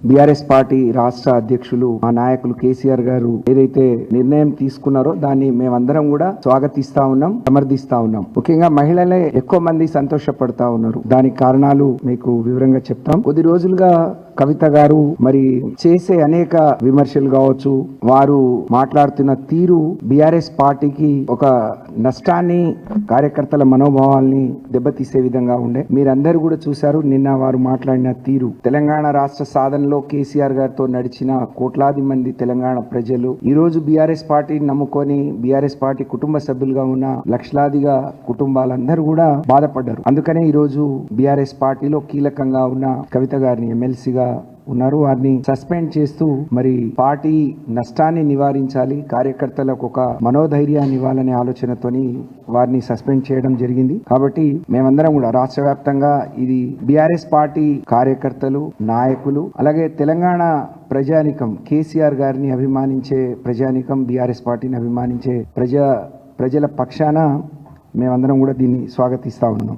BRS party రాష్ట్ర అధ్యక్షులు మా నాయకులు కేసీఆర్ గారు ఏదైతే నిర్ణయం తీసుకున్నారో దాన్ని మేమందరం కూడా స్వాగతిస్తా ఉన్నాం, సమర్థిస్తా ఉన్నాం. ముఖ్యంగా మహిళలే ఎక్కువ మంది సంతోషపడతా ఉన్నారు. దానికి కారణాలు మీకు వివరంగా చెప్తాం. కొద్ది రోజులుగా కవిత గారు మరి చేసే అనేక విమర్శలు కావచ్చు, వారు మాట్లాడుతున్న తీరు బీఆర్ఎస్ పార్టీకి ఒక నష్టాన్ని, కార్యకర్తల మనోభావాల్ని దెబ్బతీసే విధంగా ఉండే. మీరందరూ కూడా చూశారు నిన్న వారు మాట్లాడిన తీరు. తెలంగాణ రాష్ట్ర సాధనలో కేసీఆర్ గారితో నడిచిన కోట్లాది మంది తెలంగాణ ప్రజలు ఈ రోజు బీఆర్ఎస్ పార్టీని నమ్ముకొని బీఆర్ఎస్ పార్టీ కుటుంబ సభ్యులుగా ఉన్న లక్షలాదిగా కుటుంబాలందరూ కూడా బాధపడ్డారు. అందుకనే ఈ రోజు బీఆర్ఎస్ పార్టీలో కీలకంగా ఉన్న కవిత గారిని ఎమ్మెల్సీగా ఉన్నారు, వారిని సస్పెండ్ చేస్తూ మరి పార్టీ నష్టాన్ని నివారించాలి, కార్యకర్తలకు ఒక మనోధైర్యాన్ని ఇవ్వాలనే ఆలోచనతోని వారిని సస్పెండ్ చేయడం జరిగింది. కాబట్టి మేమందరం కూడా రాష్ట్ర వ్యాప్తంగా ఇది బీఆర్ఎస్ పార్టీ కార్యకర్తలు, నాయకులు, అలాగే తెలంగాణ ప్రజానికం, కేసీఆర్ గారిని అభిమానించే ప్రజానికం, బీఆర్ఎస్ పార్టీని అభిమానించే ప్రజల పక్షాన మేమందరం కూడా దీన్ని స్వాగతిస్తా ఉన్నాం.